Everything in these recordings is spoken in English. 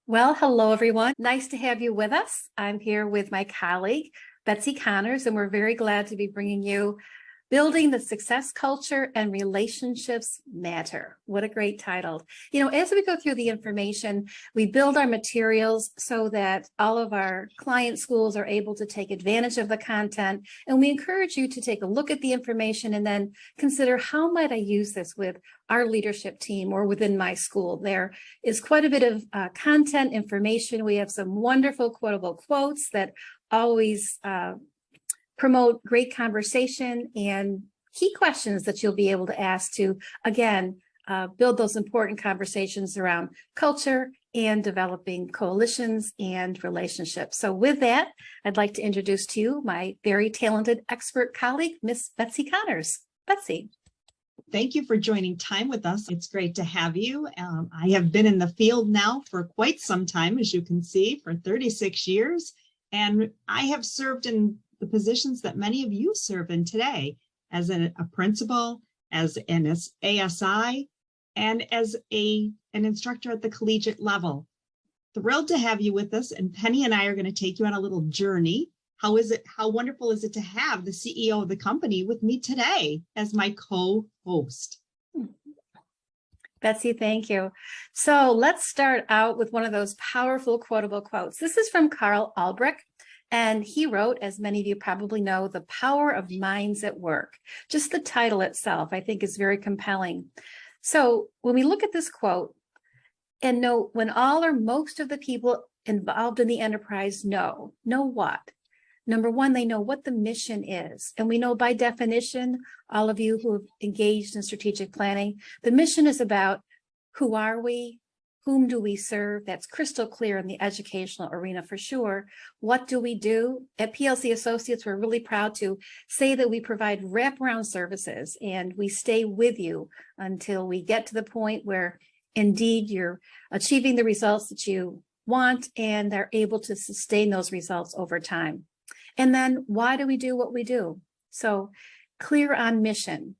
Well, hello, everyone. Nice to have you with us. I'm here with my colleague, Betsy Conners, and we're very glad to be bringing you Building the Success Culture and Relationships Matter. What a great title. As we go through the information, we build our materials so that all of our client schools are able to take advantage of the content. And we encourage you to take a look at the information and then consider, how might I use this with our leadership team or within my school? There is quite a bit of content information. We have some wonderful quotable quotes that always promote great conversation and key questions that you'll be able to ask to, again, build those important conversations around culture and developing coalitions and relationships. So with that, I'd like to introduce to you my very talented expert colleague, Miss Betsy Conners. Betsy. Thank you for joining time with us. It's great to have you. I have been in the field now for quite some time, as you can see, for 36 years. And I have served in the positions that many of you serve in today, as a principal, as an ASI, and as an instructor at the collegiate level. Thrilled to have you with us, and Penny and I are going to take you on a little journey. How wonderful is it to have the CEO of the company with me today as my co-host? Betsy, thank you. So let's start out with one of those powerful quotable quotes. This is from Carl Albrecht. And he wrote, as many of you probably know, The Power of Minds at Work. Just the title itself, I think, is very compelling. So when we look at this quote and know when all or most of the people involved in the enterprise know what? Number one, they know what the mission is. And we know by definition, all of you who have engaged in strategic planning, the mission is about who are we? Whom do we serve? That's crystal clear in the educational arena for sure. What do we do? At PLC Associates, we're really proud to say that we provide wraparound services and we stay with you until we get to the point where indeed you're achieving the results that you want and are able to sustain those results over time. And then why do we do what we do? So clear on mission.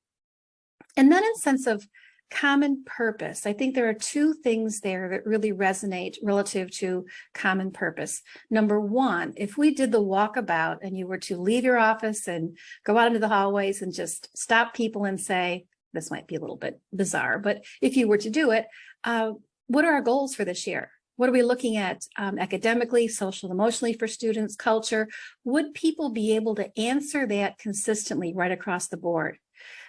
And then a sense of common purpose. I think there are two things there that really resonate relative to common purpose. Number one, if we did the walkabout and you were to leave your office and go out into the hallways and just stop people and say, this might be a little bit bizarre, but if you were to do it, what are our goals for this year? What are we looking at academically, social, emotionally for students, culture? Would people be able to answer that consistently right across the board?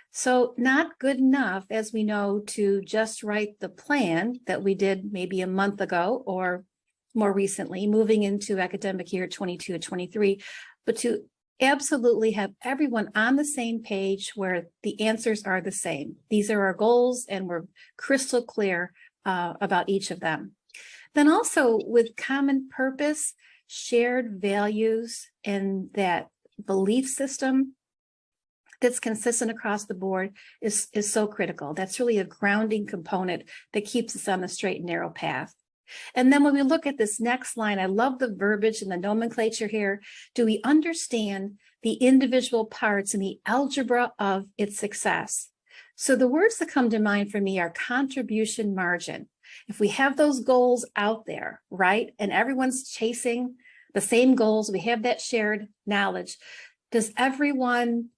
So not good enough, as we know, to just write the plan that we did maybe a month ago or more recently, moving into academic year 22 to 23, but to absolutely have everyone on the same page where the answers are the same. These are our goals and we're crystal clear about each of them. Then also with common purpose, shared values, and that belief system that's consistent across the board is so critical. That's really a grounding component that keeps us on the straight and narrow path. And then when we look at this next line, I love the verbiage and the nomenclature here. Do we understand the individual parts and the algebra of its success? So the words that come to mind for me are contribution margin. If we have those goals out there, right, and everyone's chasing the same goals, we have that shared knowledge. Does everyone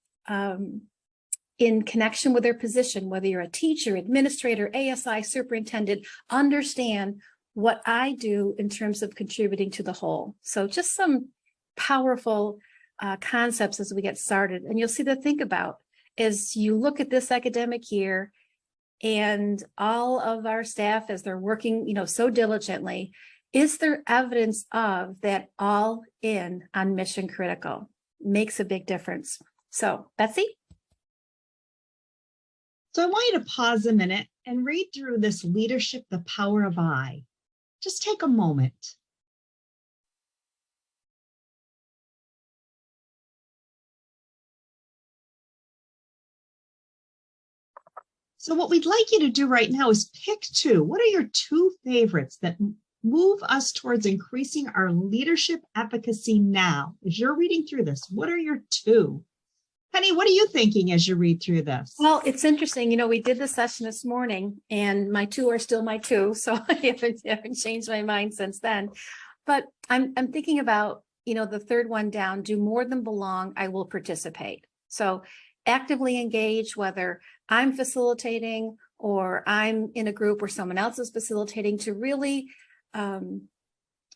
in connection with their position, whether you're a teacher, administrator, ASI, superintendent, understand what I do in terms of contributing to the whole? So just some powerful concepts as we get started. And you'll see to think about as you look at this academic year and all of our staff as they're working, so diligently, is there evidence of that all in on mission critical? Makes a big difference. So, Betsy? So I want you to pause a minute and read through this leadership, the power of I. Just take a moment. So what we'd like you to do right now is pick two. What are your two favorites that move us towards increasing our leadership efficacy now? As you're reading through this, what are your two? Penny, what are you thinking as you read through this? Well, it's interesting. We did the session this morning and my two are still my two. So I haven't changed my mind since then. But I'm thinking about, the third one down, do more than belong, I will participate. So actively engage, whether I'm facilitating or I'm in a group where someone else is facilitating, to really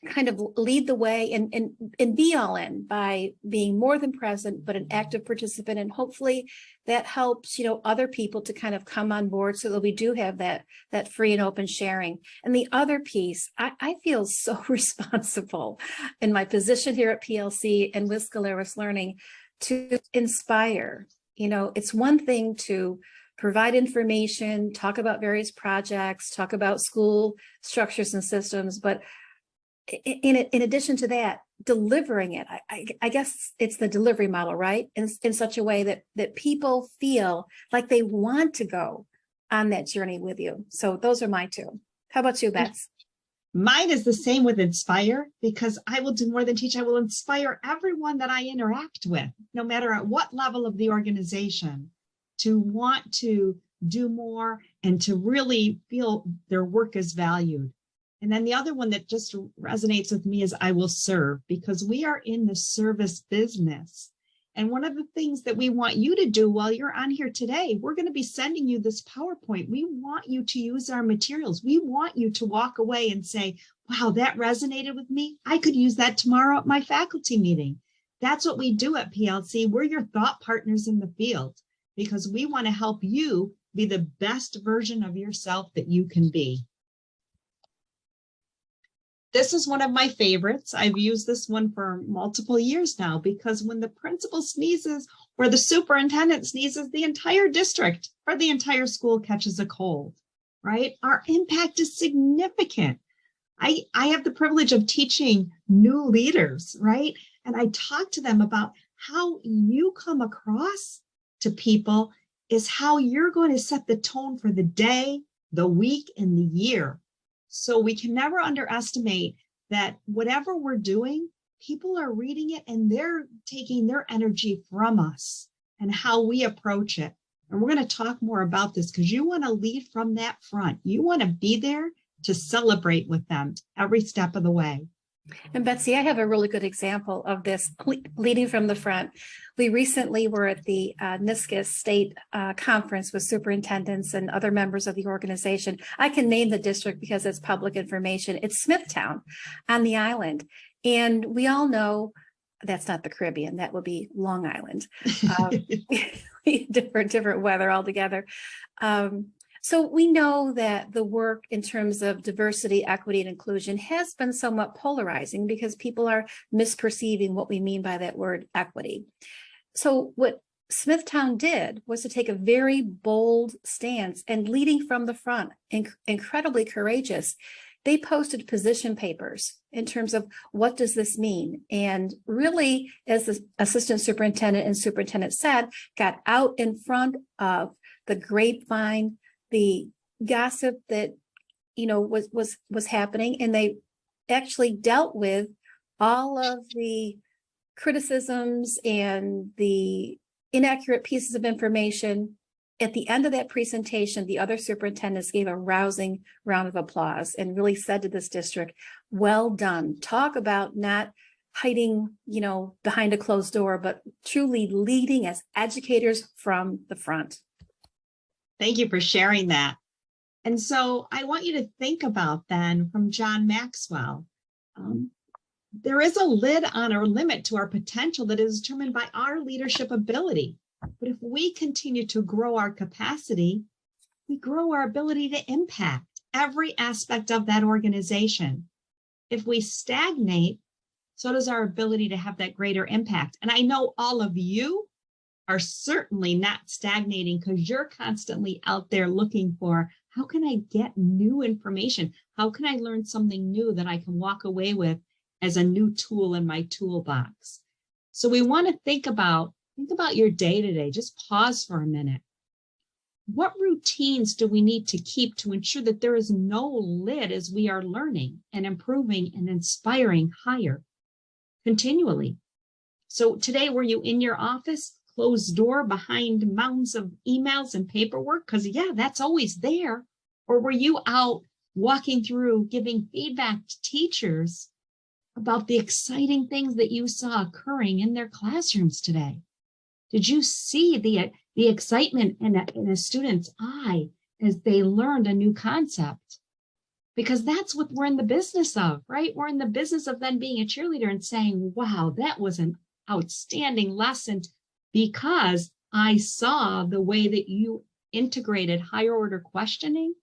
kind of lead the way and be all in by being more than present, but an active participant. And hopefully that helps, other people to kind of come on board so that we do have that free and open sharing. And the other piece, I feel so responsible in my position here at PLC and with Scaleris Learning to inspire. It's one thing to provide information, talk about various projects, talk about school structures and systems, but in addition to that, delivering it, I guess it's the delivery model, right? In such a way that people feel like they want to go on that journey with you. So those are my two. How about you, Bets? Mine is the same with inspire, because I will do more than teach. I will inspire everyone that I interact with, no matter at what level of the organization, to want to do more and to really feel their work is valued. And then the other one that just resonates with me is I will serve, because we are in the service business. And one of the things that we want you to do while you're on here today, we're going to be sending you this PowerPoint. We want you to use our materials. We want you to walk away and say, wow, that resonated with me. I could use that tomorrow at my faculty meeting. That's what we do at PLC. We're your thought partners in the field, because we want to help you be the best version of yourself that you can be. This is one of my favorites. I've used this one for multiple years now, because when the principal sneezes or the superintendent sneezes, the entire district or the entire school catches a cold, right? Our impact is significant. I have the privilege of teaching new leaders, right? And I talk to them about how you come across to people is how you're going to set the tone for the day, the week, and the year. So we can never underestimate that whatever we're doing, people are reading it and they're taking their energy from us and how we approach it. And we're going to talk more about this, because you want to lead from that front. You want to be there to celebrate with them every step of the way. And Betsy, I have a really good example of this leading from the front. We recently were at the NISCUS state conference with superintendents and other members of the organization. I can name the district because it's public information. It's Smithtown on the island. And we all know that's not the Caribbean. That would be Long Island. Different weather altogether. So we know that the work in terms of diversity, equity, and inclusion has been somewhat polarizing, because people are misperceiving what we mean by that word equity. So what Smithtown did was to take a very bold stance and leading from the front, incredibly courageous. They posted position papers in terms of what does this mean? And really, as the assistant superintendent and superintendent said, got out in front of the grapevine, the gossip that, was happening. And they actually dealt with all of the criticisms and the inaccurate pieces of information. At the end of that presentation, the other superintendents gave a rousing round of applause and really said to this district, well done. Talk about not hiding, behind a closed door, but truly leading as educators from the front. Thank you for sharing that. And so I want you to think about then from John Maxwell, there is a lid on or limit to our potential that is determined by our leadership ability. But if we continue to grow our capacity, we grow our ability to impact every aspect of that organization. If we stagnate, so does our ability to have that greater impact. And I know all of you are certainly not stagnating, because you're constantly out there looking for, how can I get new information? How can I learn something new that I can walk away with as a new tool in my toolbox? So we want to think about your day to day. Just pause for a minute. What routines do we need to keep to ensure that there is no lid as we are learning and improving and inspiring higher continually? So today, were you in your office? closed door behind mounds of emails and paperwork? Because, yeah, that's always there. Or were you out walking through giving feedback to teachers about the exciting things that you saw occurring in their classrooms today? Did you see the excitement in a student's eye as they learned a new concept? Because that's what we're in the business of, right? We're in the business of then being a cheerleader and saying, wow, that was an outstanding lesson because I saw the way that you integrated higher order questioning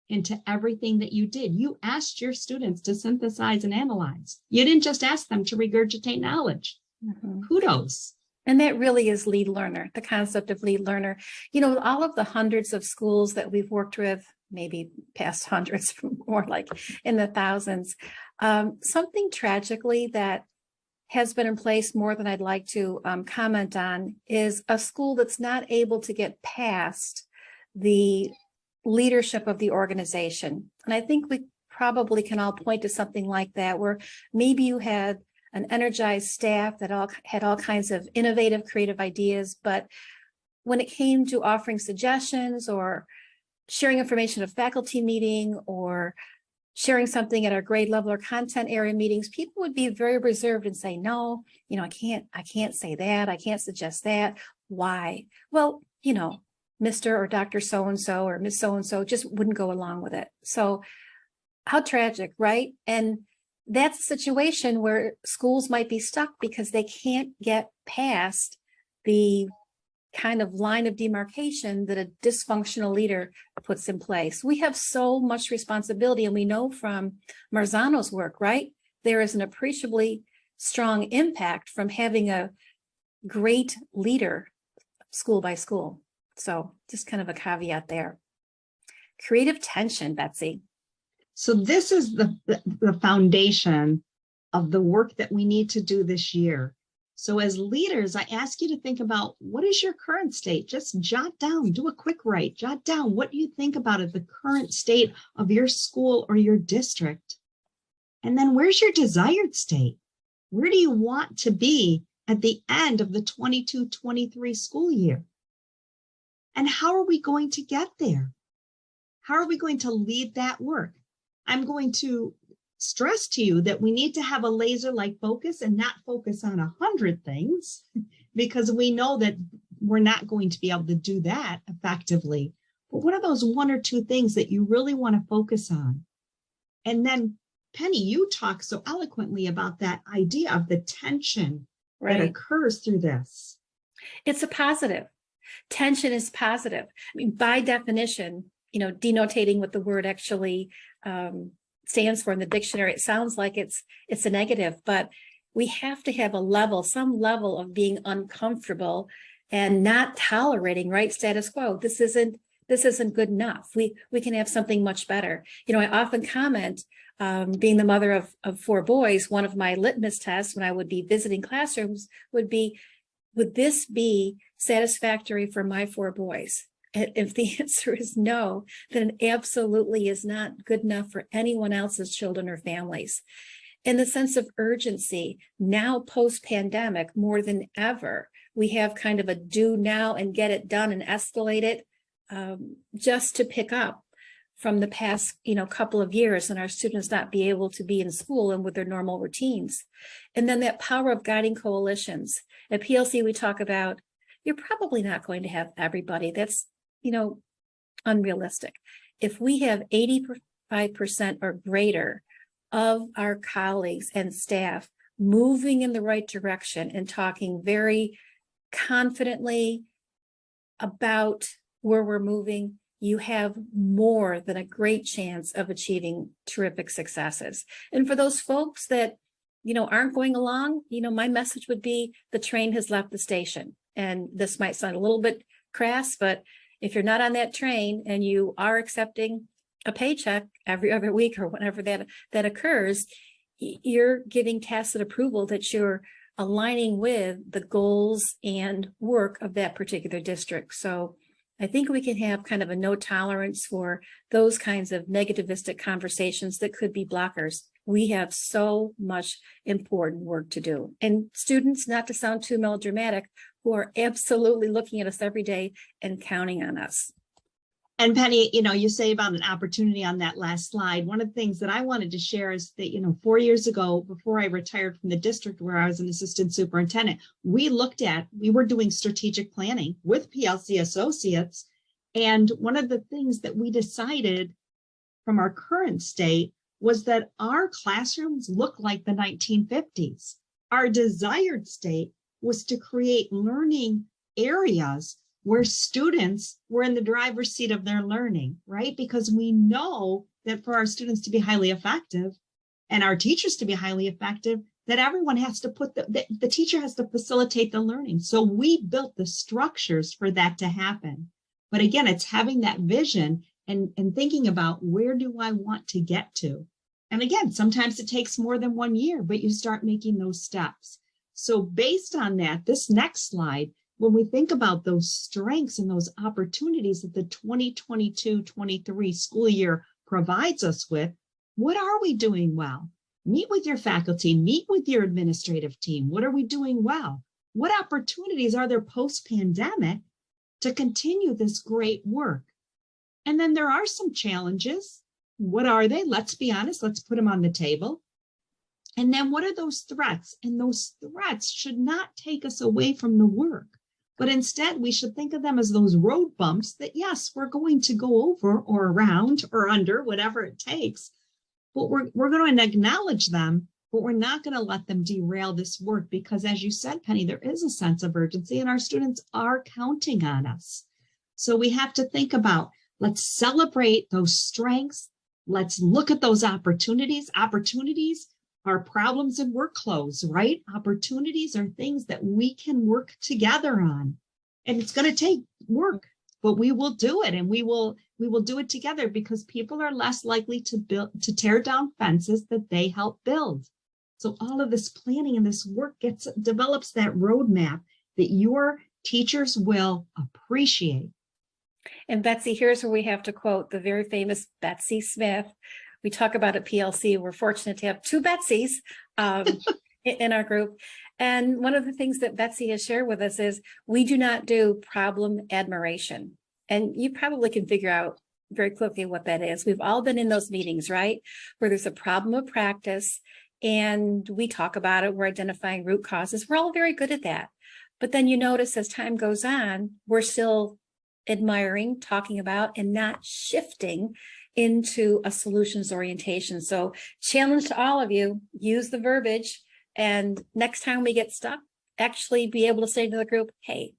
into everything that you did. You asked your students to synthesize and analyze. You didn't just ask them to regurgitate knowledge. Mm-hmm. Kudos. And that really is lead learner, the concept of lead learner. You know, all of the hundreds of schools that we've worked with, maybe past hundreds, more like in the thousands, something tragically that has been in place more than I'd like to comment on is a school that's not able to get past the leadership of the organization. And I think we probably can all point to something like that, where maybe you had an energized staff that had all kinds of innovative, creative ideas, but when it came to offering suggestions or sharing information at a faculty meeting or sharing something at our grade level or content area meetings, people would be very reserved and say, no, you know, I can't say that. I can't suggest that. Why? Well, you know, Mr. or Dr. So-and-so or Miss So-and-so just wouldn't go along with it. So how tragic, right? And that's a situation where schools might be stuck because they can't get past the kind of line of demarcation that a dysfunctional leader puts in place. We have so much responsibility, and we know from Marzano's work, right? There is an appreciably strong impact from having a great leader school by school. So just kind of a caveat there. Creative tension, Betsy. So this is the foundation of the work that we need to do this year. So as leaders, I ask you to think about, what is your current state? Just jot down, do a quick write, jot down what you think about it, the current state of your school or your district. And then where's your desired state? Where do you want to be at the end of the 22-23 school year? And how are we going to get there? How are we going to lead that work? I'm going to stress to you that we need to have a laser-like focus and not focus on 100 things, because we know that we're not going to be able to do that effectively. But what are those one or two things that you really want to focus on? And then, Penny, you talk so eloquently about that idea of the tension that occurs through this. It's a positive. Tension is positive. I mean, by definition, you know, denotating what the word actually stands for in the dictionary, it sounds like it's a negative, but we have to have a level, some level of being uncomfortable and not tolerating, right, status quo. This isn't good enough. We can have something much better. You know, I often comment, being the mother of 4 boys, one of my litmus tests when I would be visiting classrooms would be, would this be satisfactory for my 4 boys? And if the answer is no, then it absolutely is not good enough for anyone else's children or families. And the sense of urgency, now post-pandemic, more than ever, we have kind of a do now and get it done and escalate it, just to pick up from the past, you know, couple of years and our students not be able to be in school and with their normal routines. And then that power of guiding coalitions. At PLC, we talk about, you're probably not going to have everybody. That's, you know, unrealistic. If we have 85% or greater of our colleagues and staff moving in the right direction and talking very confidently about where we're moving, you have more than a great chance of achieving terrific successes. And for those folks that, you know, aren't going along, you know, my message would be the train has left the station. And this might sound a little bit crass, but if you're not on that train and you are accepting a paycheck every other week or whenever that occurs, you're giving tacit approval that you're aligning with the goals and work of that particular district. So I think we can have kind of a no tolerance for those kinds of negativistic conversations that could be blockers. We have so much important work to do. And students, not to sound too melodramatic, who are absolutely looking at us every day and counting on us. And Penny, you say about an opportunity on that last slide. One of the things that I wanted to share is that, 4 years ago, before I retired from the district where I was an assistant superintendent, we were doing strategic planning with PLC associates. And one of the things that we decided from our current state was that our classrooms look like the 1950s. Our desired state was to create learning areas where students were in the driver's seat of their learning, right? Because we know that for our students to be highly effective and our teachers to be highly effective, that everyone has to the teacher has to facilitate the learning. So we built the structures for that to happen. But again, it's having that vision and thinking about, where do I want to get to? And again, sometimes it takes more than 1 year, but you start making those steps. So based on that, this next slide, when we think about those strengths and those opportunities that the 2022-23 school year provides us with, what are we doing well? Meet with your faculty, meet with your administrative team. What are we doing well? What opportunities are there post-pandemic to continue this great work? And then there are some challenges. What are they? Let's be honest. Let's put them on the table. And then what are those threats? And those threats should not take us away from the work, but instead we should think of them as those road bumps that, yes, we're going to go over or around or under, whatever it takes. But we're going to acknowledge them, but we're not going to let them derail this work, because as you said, Penny, there is a sense of urgency and our students are counting on us. So we have to think about, let's celebrate those strengths. Let's look at those opportunities. Opportunities are problems and workloads, right? Opportunities are things that we can work together on. And it's going to take work, but we will do it, and we will do it together, because people are less likely to tear down fences that they help build. So all of this planning and this work develops that roadmap that your teachers will appreciate. And Betsy, here's where we have to quote the very famous Betsy Smith. We talk about at PLC. We're fortunate to have two Betsys in our group. And one of the things that Betsy has shared with us is we do not do problem admiration. And you probably can figure out very quickly what that is. We've all been in those meetings, right? Where there's a problem of practice and we talk about it. We're identifying root causes. We're all very good at that. But then you notice as time goes on, we're still admiring, talking about, and not shifting into a solutions orientation. So challenge to all of you, use the verbiage, and next time we get stuck, actually be able to say to the group, hey,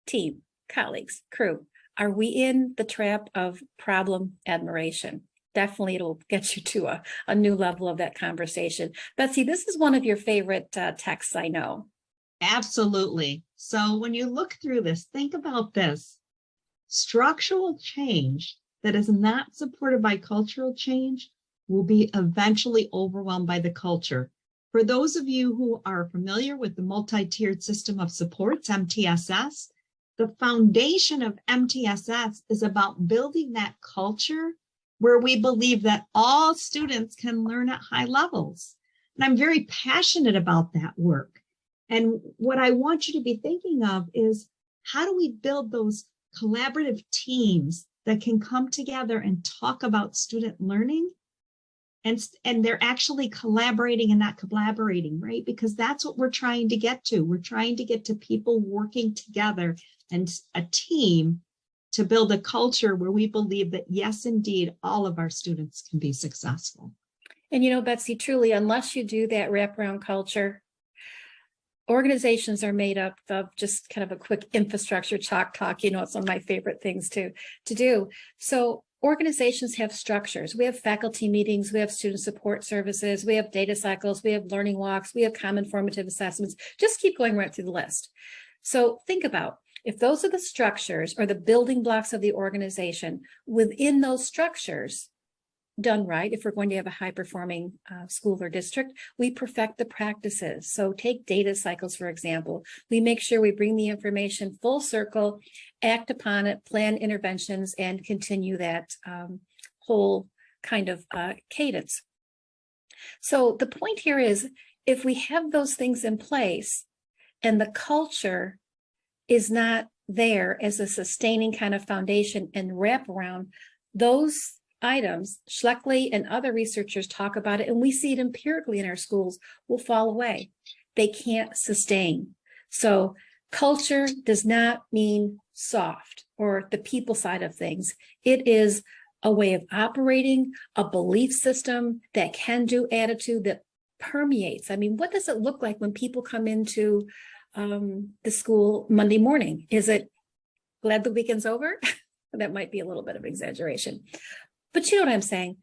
team, colleagues, crew, are we in the trap of problem admiration? Definitely it'll get you to a new level of that conversation. Betsy, this is one of your favorite texts, I know. Absolutely. So when you look through this, think about this. Structural change that is not supported by cultural change will be eventually overwhelmed by the culture. For those of you who are familiar with the multi-tiered system of supports, MTSS, the foundation of MTSS is about building that culture where we believe that all students can learn at high levels. And I'm very passionate about that work. And what I want you to be thinking of is, how do we build those collaborative teams that can come together and talk about student learning, and they're actually collaborating and not collaborating, right? Because that's what we're trying to get to. We're trying to get to people working together and a team to build a culture where we believe that, yes, indeed, all of our students can be successful. And you know, Betsy, truly, unless you do that wraparound culture, organizations are made up of just kind of a quick infrastructure chalk talk. You know, it's one of my favorite things to do. So organizations have structures. We have faculty meetings, we have student support services, we have data cycles, we have learning walks, we have common formative assessments. Just keep going right through the list. So think about, if those are the structures or the building blocks of the organization, within those structures, done right, if we're going to have a high-performing school or district, we perfect the practices. So take data cycles, for example. We make sure we bring the information full circle, act upon it, plan interventions, and continue that whole kind of cadence. So the point here is, if we have those things in place and the culture is not there as a sustaining kind of foundation and wrap around those items, Schleckley and other researchers talk about it, and we see it empirically in our schools, will fall away. They can't sustain. So culture does not mean soft or the people side of things. It is a way of operating, a belief system, that can-do attitude that permeates. I mean, what does it look like when people come into the school Monday morning? Is it glad the weekend's over? That might be a little bit of exaggeration, but you know what I'm saying?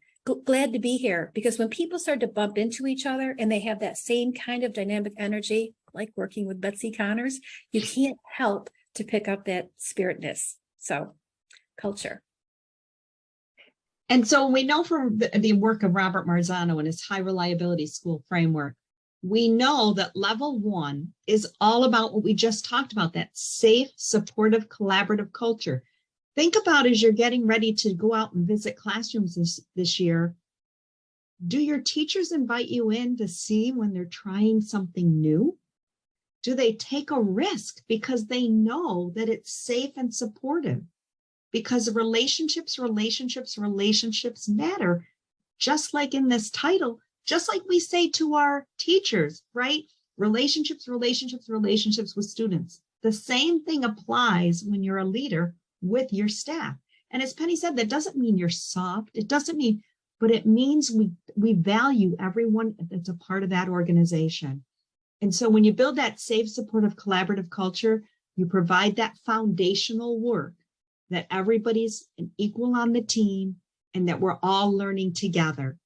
Glad to be here, because when people start to bump into each other and they have that same kind of dynamic energy, like working with Betsy Conners, you can't help to pick up that spiritness. So culture. And so we know from the work of Robert Marzano and his high reliability school framework, we know that level 1 is all about what we just talked about, that safe, supportive, collaborative culture. Think about, as you're getting ready to go out and visit classrooms this year, do your teachers invite you in to see when they're trying something new? Do they take a risk because they know that it's safe and supportive? Because relationships matter, just like in this title, just like we say to our teachers, right? Relationships with students. The same thing applies when you're a leader with your staff. And as Penny said, that doesn't mean you're soft. It doesn't mean, but it means we value everyone that's a part of that organization. And so when you build that safe, supportive, collaborative culture, you provide that foundational work that everybody's an equal on the team and that we're all learning together.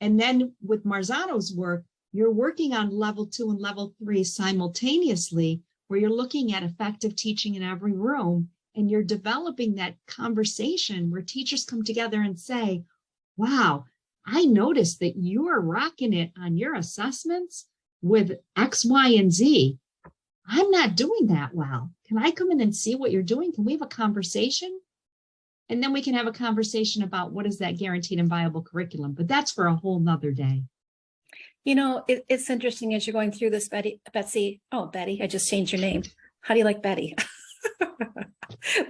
And then with Marzano's work, you're working on level 2 and level 3 simultaneously, where you're looking at effective teaching in every room, and you're developing that conversation where teachers come together and say, wow, I noticed that you are rocking it on your assessments with X, Y, and Z. I'm not doing that well. Can I come in and see what you're doing? Can we have a conversation? And then we can have a conversation about what is that guaranteed and viable curriculum. But that's for a whole nother day. You know, it's interesting as you're going through this, Betsy. Oh, Betty, I just changed your name. How do you like Betty?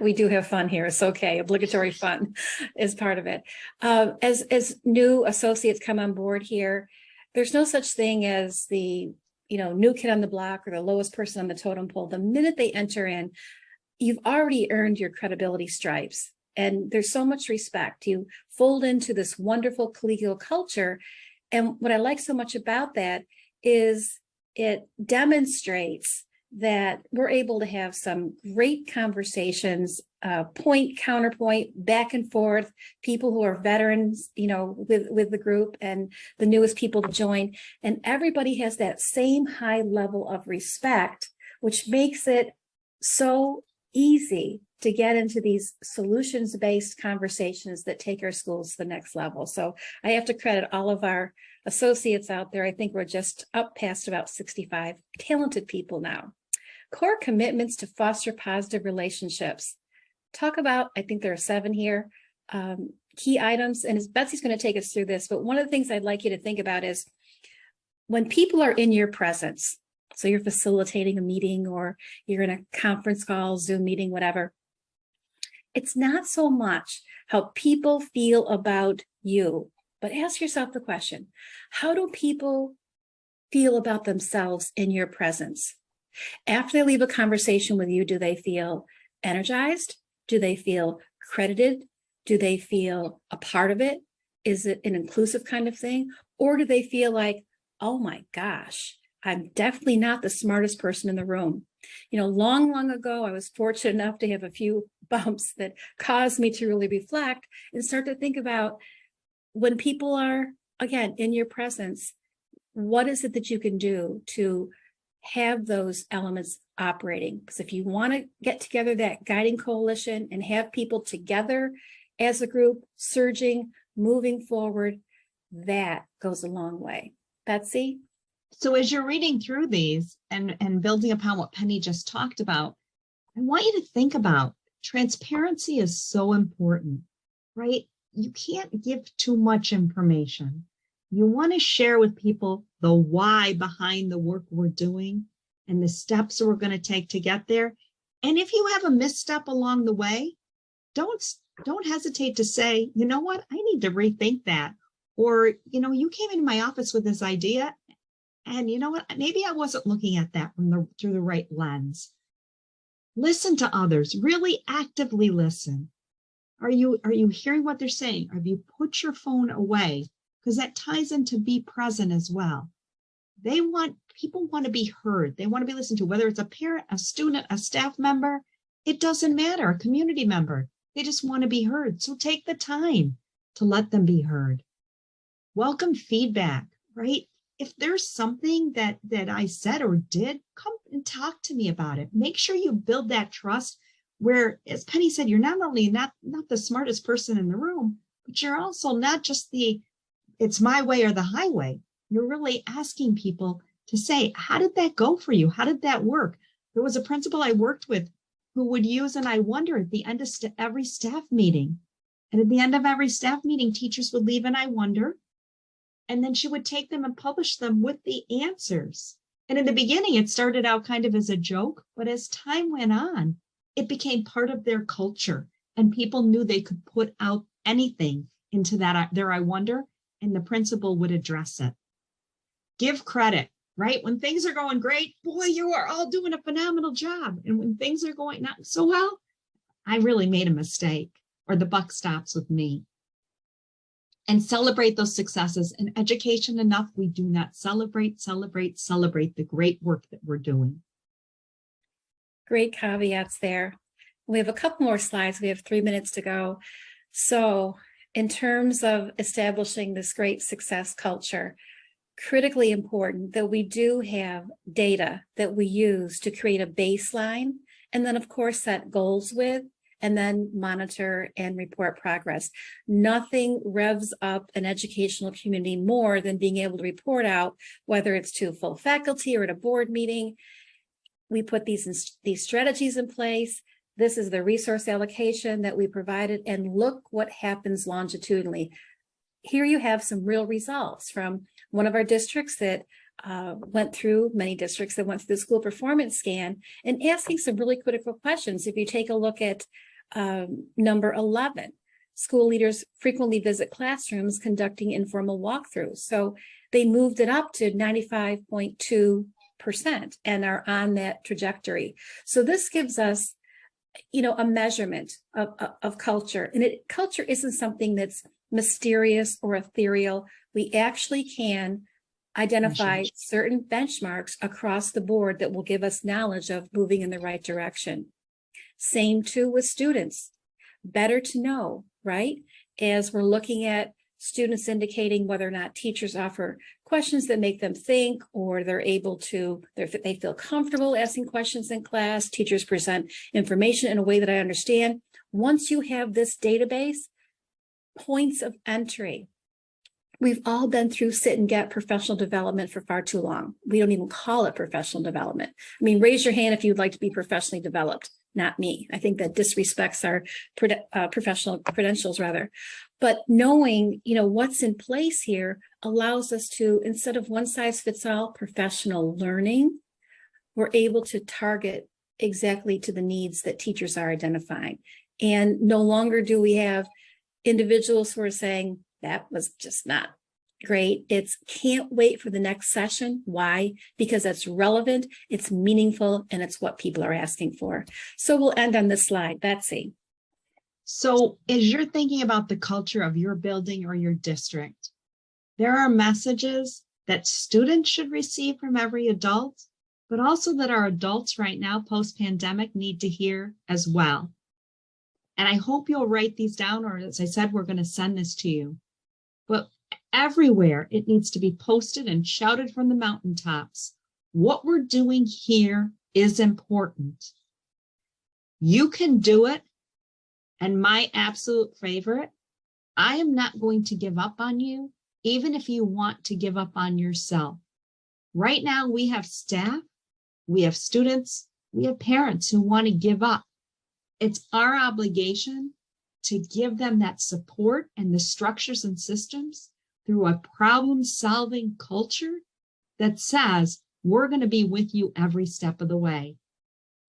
We do have fun here. It's okay. Obligatory fun is part of it. As new associates come on board here, there's no such thing as the new kid on the block or the lowest person on the totem pole. The minute they enter in, you've already earned your credibility stripes. And there's so much respect. You fold into this wonderful collegial culture. And what I like so much about that is it demonstrates that we're able to have some great conversations, point, counterpoint, back and forth, people who are veterans, with the group and the newest people to join. And everybody has that same high level of respect, which makes it so easy to get into these solutions-based conversations that take our schools to the next level. So I have to credit all of our associates out there. I think we're just up past about 65 talented people now. Core commitments to foster positive relationships. Talk about, I think there are 7 here, key items. And as Betsy's going to take us through this, but one of the things I'd like you to think about is when people are in your presence, so you're facilitating a meeting or you're in a conference call, Zoom meeting, whatever, it's not so much how people feel about you, but ask yourself the question, how do people feel about themselves in your presence? After they leave a conversation with you, do they feel energized? Do they feel credited? Do they feel a part of it? Is it an inclusive kind of thing? Or do they feel like, oh my gosh, I'm definitely not the smartest person in the room. Long ago, I was fortunate enough to have a few bumps that caused me to really reflect and start to think about when people are, again, in your presence, what is it that you can do to have those elements operating? Because if you want to get together that guiding coalition and have people together as a group, surging, moving forward, that goes a long way. Betsy? So as you're reading through these and building upon what Penny just talked about, I want you to think about transparency is so important, right? You can't give too much information. You want to share with people the why behind the work we're doing and the steps we're going to take to get there. And if you have a misstep along the way, don't don't hesitate to say, you know what, I need to rethink that. Or, you came into my office with this idea, and you know what, maybe I wasn't looking at that through the right lens. Listen to others, really actively listen. Are you hearing what they're saying? Have you put your phone away? Because that ties into be present as well. People want to be heard. They want to be listened to, whether it's a parent, a student, a staff member, it doesn't matter, a community member. They just want to be heard. So take the time to let them be heard. Welcome feedback, right? If there's something that I said or did, come and talk to me about it. Make sure you build that trust where, as Penny said, you're not only not the smartest person in the room, but you're also not just it's my way or the highway. You're really asking people to say, how did that go for you? How did that work? There was a principal I worked with who would use an I wonder at the end of every staff meeting. And at the end of every staff meeting, teachers would leave an I wonder. And then she would take them and publish them with the answers. And in the beginning, it started out kind of as a joke, but as time went on, it became part of their culture. And people knew they could put out anything into their I wonder, and the principal would address it. Give credit, right? When things are going great, boy, you are all doing a phenomenal job. And when things are going not so well, I really made a mistake, or the buck stops with me. And celebrate those successes. In education enough, we do not celebrate the great work that we're doing. Great caveats there. We have a couple more slides. We have 3 minutes to go. So in terms of establishing this great success culture, critically important that we do have data that we use to create a baseline, and then of course set goals with, and then monitor and report progress. Nothing revs up an educational community more than being able to report out, whether it's to full faculty or at a board meeting. We put these strategies in place. This is the resource allocation that we provided, and look what happens longitudinally. Here you have some real results from one of our districts that many districts that went through the school performance scan, and asking some really critical questions. If you take a look at number 11, school leaders frequently visit classrooms conducting informal walkthroughs. So they moved it up to 95.2% and are on that trajectory. So this gives us, a measurement of culture. And culture isn't something that's mysterious or ethereal. We actually can identify certain benchmarks across the board that will give us knowledge of moving in the right direction. Same too with students. Better to know, right? As we're looking at students indicating whether or not teachers offer questions that make them think, or they feel comfortable asking questions in class, teachers present information in a way that I understand. Once you have this database, points of entry. We've all been through sit and get professional development for far too long. We don't even call it professional development. I mean, raise your hand if you'd like to be professionally developed. Not me. I think that disrespects our professional credentials rather. But knowing, what's in place here allows us to, instead of one size fits all professional learning, we're able to target exactly to the needs that teachers are identifying. And no longer do we have individuals who are saying, that was just not great. It's can't wait for the next session. Why? Because that's relevant, it's meaningful, and it's what people are asking for. So we'll end on this slide. Betsy. So as you're thinking about the culture of your building or your district, there are messages that students should receive from every adult, but also that our adults right now, post-pandemic, need to hear as well. And I hope you'll write these down, or as I said, we're going to send this to you. But everywhere it needs to be posted and shouted from the mountaintops. What we're doing here is important. You can do it. And my absolute favorite, I am not going to give up on you, even if you want to give up on yourself. Right now, we have staff, we have students, we have parents who want to give up. It's our obligation to give them that support and the structures and systems through a problem-solving culture that says, we're going to be with you every step of the way.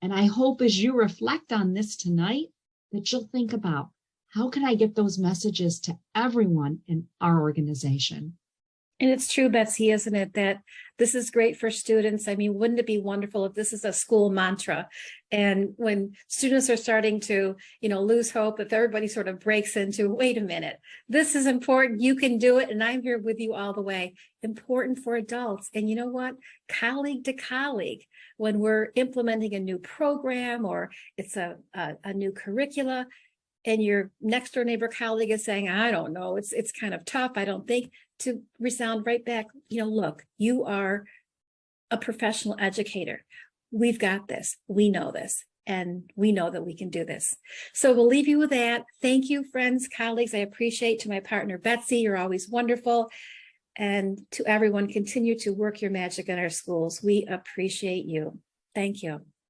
And I hope as you reflect on this tonight, that you'll think about, how can I get those messages to everyone in our organization? And it's true, Betsy, isn't it, that this is great for students? I mean, wouldn't it be wonderful if this is a school mantra? And when students are starting to, lose hope, if everybody sort of breaks into, wait a minute, this is important, you can do it, and I'm here with you all the way. Important for adults. And you know what? Colleague to colleague, when we're implementing a new program or it's a new curricula, and your next door neighbor colleague is saying, I don't know, it's kind of tough, I don't think, to resound right back, look, you are a professional educator. We've got this, we know this, and we know that we can do this. So we'll leave you with that. Thank you, friends, colleagues. I appreciate. To my partner, Betsy, you're always wonderful. And to everyone, continue to work your magic in our schools. We appreciate you. Thank you.